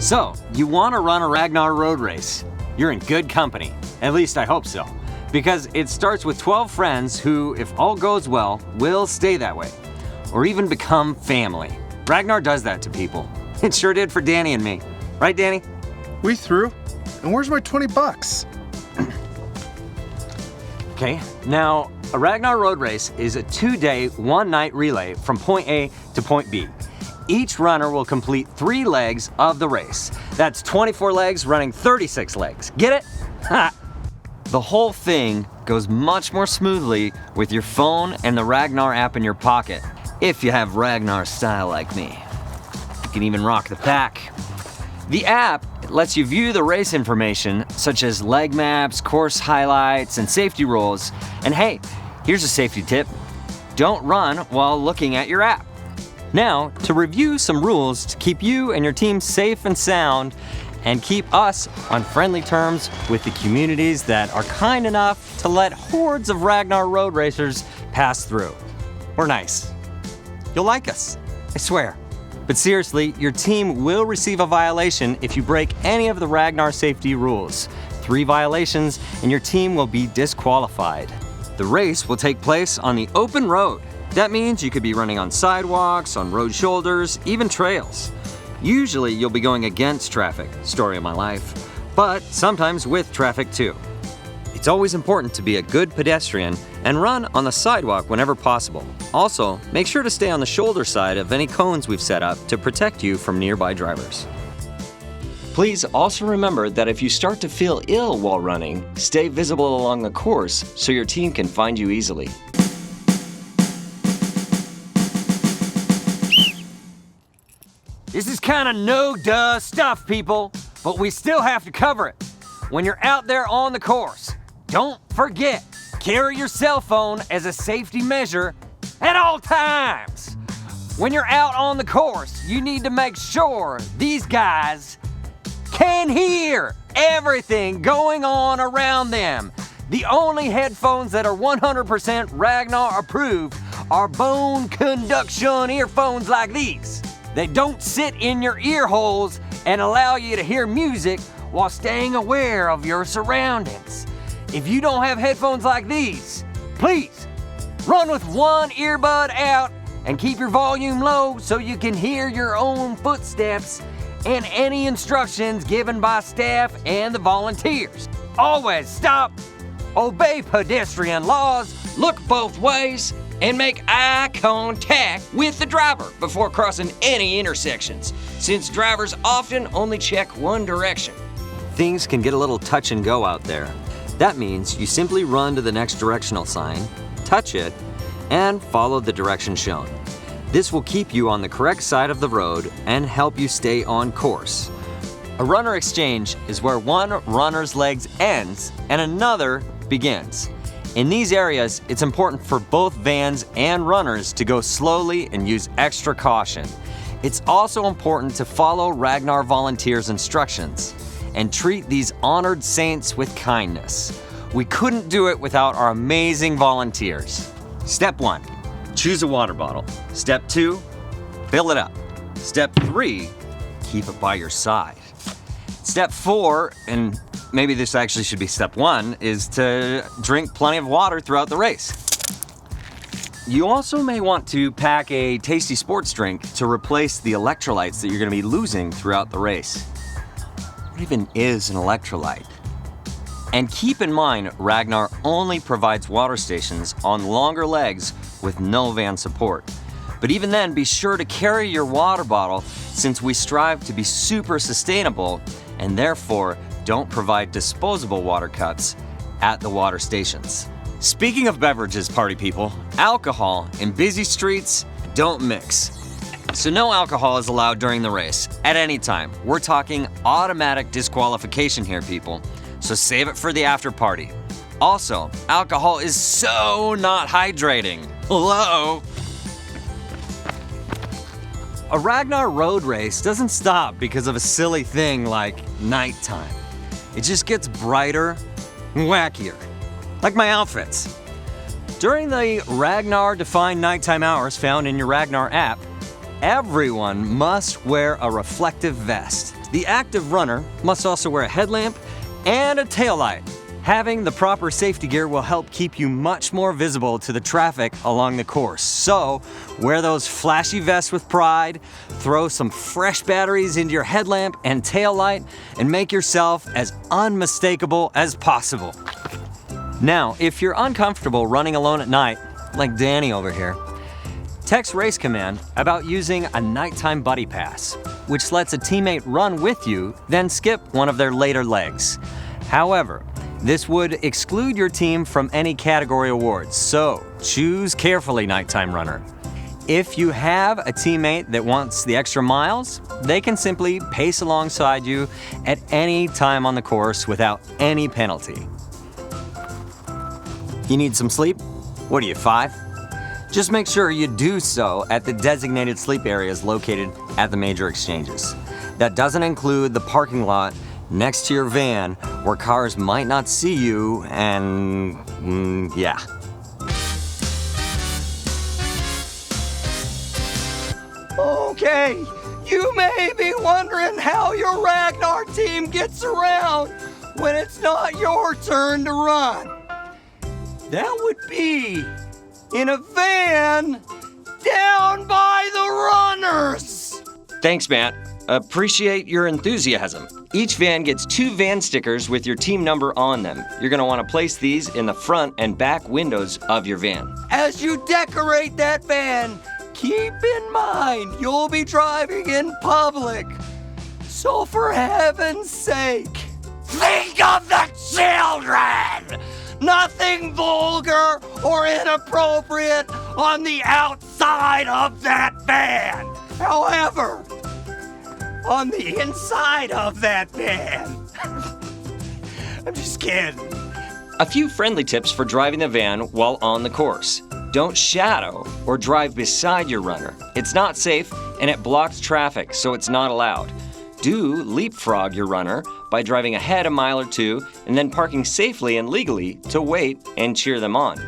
So, you want to run a Ragnar road race? You're in good company. At least I hope so. Because it starts with 12 friends who, if all goes well, will stay that way. Or even become family. Ragnar does that to people. It sure did for Danny and me. Right, Danny? We through? And where's my $20? Okay, now, a Ragnar road race is a 2-day, 1-night relay from point A to point B. Each runner will complete 3 legs of the race. That's 24 legs running 36 legs. Get it? Ha! The whole thing goes much more smoothly with your phone and the Ragnar app in your pocket, if you have Ragnar style like me. You can even rock the pack. The app lets you view the race information, such as leg maps, course highlights, and safety rules. And hey, here's a safety tip. Don't run while looking at your app. Now, to review some rules to keep you and your team safe and sound, and keep us on friendly terms with the communities that are kind enough to let hordes of Ragnar road racers pass through. We're nice. You'll like us, I swear. But seriously, your team will receive a violation if you break any of the Ragnar safety rules. 3 violations and your team will be disqualified. The race will take place on the open road. That means you could be running on sidewalks, on road shoulders, even trails. Usually you'll be going against traffic, story of my life, but sometimes with traffic too. It's always important to be a good pedestrian and run on the sidewalk whenever possible. Also, make sure to stay on the shoulder side of any cones we've set up to protect you from nearby drivers. Please also remember that if you start to feel ill while running, stay visible along the course so your team can find you easily. This is kind of no-duh stuff, people, but we still have to cover it. When you're out there on the course, don't forget, carry your cell phone as a safety measure at all times. When you're out on the course, you need to make sure these guys can hear everything going on around them. The only headphones that are 100% Ragnar approved are bone conduction earphones like these. They don't sit in your ear holes and allow you to hear music while staying aware of your surroundings. If you don't have headphones like these, please run with one earbud out and keep your volume low so you can hear your own footsteps and any instructions given by staff and the volunteers. Always stop, obey pedestrian laws, look both ways, and make eye contact with the driver before crossing any intersections, since drivers often only check one direction. Things can get a little touch and go out there. That means you simply run to the next directional sign, touch it, and follow the direction shown. This will keep you on the correct side of the road and help you stay on course. A runner exchange is where one runner's legs ends and another begins. In these areas, it's important for both vans and runners to go slowly and use extra caution. It's also important to follow Ragnar volunteers' instructions and treat these honored saints with kindness. We couldn't do it without our amazing volunteers. Step 1, choose a water bottle. Step 2, fill it up. Step 3, keep it by your side. Step 4, and maybe this actually should be step 1, is to drink plenty of water throughout the race. You also may want to pack a tasty sports drink to replace the electrolytes that you're going to be losing throughout the race. What even is an electrolyte? And keep in mind, Ragnar only provides water stations on longer legs with no van support. But even then, be sure to carry your water bottle since we strive to be super sustainable and therefore don't provide disposable water cups at the water stations. Speaking of beverages, party people, alcohol in busy streets don't mix. So no alcohol is allowed during the race at any time. We're talking automatic disqualification here, people. So save it for the after party. Also, alcohol is so not hydrating. Hello? A Ragnar road race doesn't stop because of a silly thing like nighttime. It just gets brighter and wackier, like my outfits. During the Ragnar-defined nighttime hours found in your Ragnar app, Everyone must wear a reflective vest. The active runner must also wear a headlamp and a taillight. Having the proper safety gear will help keep you much more visible to the traffic along the course. So, wear those flashy vests with pride, throw some fresh batteries into your headlamp and taillight, and make yourself as unmistakable as possible. Now, if you're uncomfortable running alone at night, like Danny over here, text Race Command about using a nighttime buddy pass, which lets a teammate run with you, then skip one of their later legs. However, this would exclude your team from any category awards, so choose carefully, nighttime runner. If you have a teammate that wants the extra miles, they can simply pace alongside you at any time on the course without any penalty. You need some sleep? What are you, 5? Just make sure you do so at the designated sleep areas located at the major exchanges. That doesn't include the parking lot next to your van where cars might not see you and, yeah. Okay, you may be wondering how your Ragnar team gets around when it's not your turn to run. That would be in a van down by the runners. Thanks, Matt. Appreciate your enthusiasm. Each van gets 2 van stickers with your team number on them. You're gonna wanna place these in the front and back windows of your van. As you decorate that van, keep in mind you'll be driving in public. So for heaven's sake, think of the children! Nothing vulgar or inappropriate on the outside of that van. However, on the inside of that van. I'm just kidding. A few friendly tips for driving the van while on the course. Don't shadow or drive beside your runner. It's not safe and it blocks traffic, so it's not allowed. Do leapfrog your runner by driving ahead a mile or 2 and then parking safely and legally to wait and cheer them on.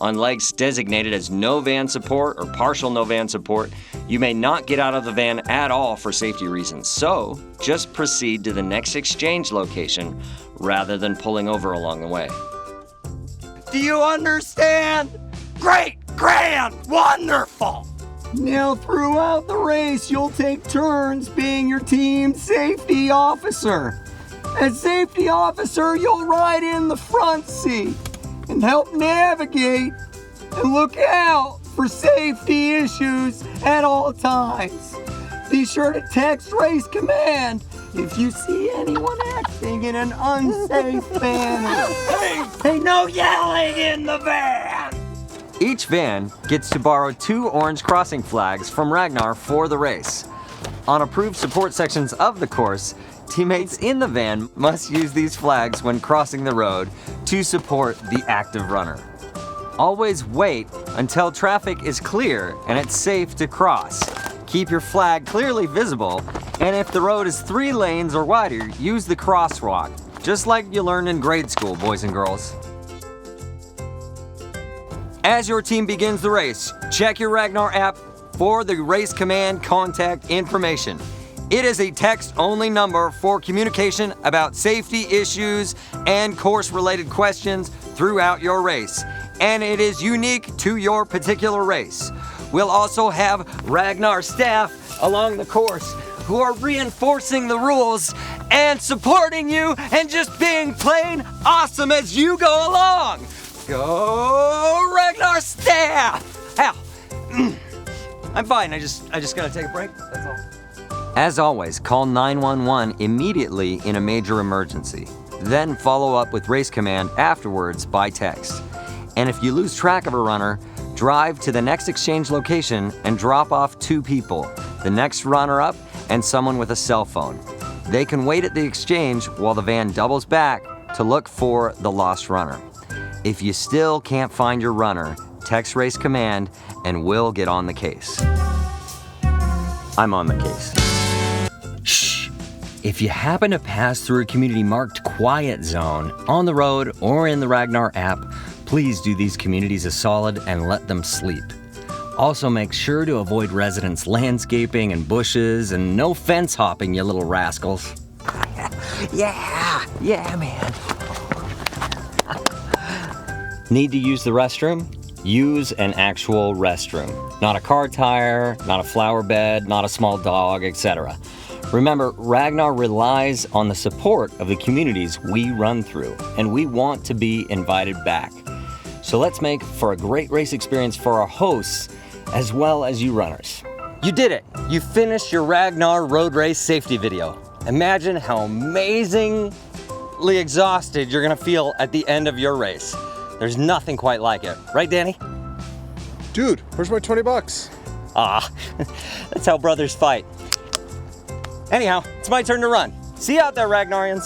On legs designated as no van support or partial no van support, you may not get out of the van at all for safety reasons. So, just proceed to the next exchange location rather than pulling over along the way. Do you understand? Great, grand, wonderful! Now throughout the race, you'll take turns being your team's safety officer. As safety officer, you'll ride in the front seat and help navigate and look out for safety issues at all times. Be sure to text Race Command if you see anyone acting in an unsafe manner. Hey, no yelling in the van! Each van gets to borrow 2 orange crossing flags from Ragnar for the race. On approved support sections of the course, teammates in the van must use these flags when crossing the road to support the active runner. Always wait until traffic is clear and it's safe to cross. Keep your flag clearly visible, and if the road is 3 lanes or wider, use the crosswalk, just like you learned in grade school, boys and girls. As your team begins the race, check your Ragnar app for the Race Command contact information. It is a text-only number for communication about safety issues and course-related questions throughout your race, and it is unique to your particular race. We'll also have Ragnar staff along the course who are reinforcing the rules and supporting you and just being plain awesome as you go along. Go Ragnar staff! Ow. I'm fine, I just gotta take a break, that's all. As always, call 911 immediately in a major emergency. Then follow up with Race Command afterwards by text. And if you lose track of a runner, drive to the next exchange location and drop off 2 people, the next runner-up and someone with a cell phone. They can wait at the exchange while the van doubles back to look for the lost runner. If you still can't find your runner, text Race Command and we'll get on the case. I'm on the case. Shh! If you happen to pass through a community marked Quiet Zone on the road or in the Ragnar app, please do these communities a solid and let them sleep. Also, make sure to avoid residents' landscaping and bushes, and no fence hopping, you little rascals. Yeah, man. Need to use the restroom? Use an actual restroom. Not a car tire, not a flower bed, not a small dog, etc. Remember, Ragnar relies on the support of the communities we run through, and we want to be invited back. So let's make for a great race experience for our hosts, as well as you runners. You did it! You finished your Ragnar road race safety video. Imagine how amazingly exhausted you're gonna feel at the end of your race. There's nothing quite like it. Right, Danny? Dude, where's my 20 bucks? Ah, that's how brothers fight. Anyhow, it's my turn to run. See you out there, Ragnarians.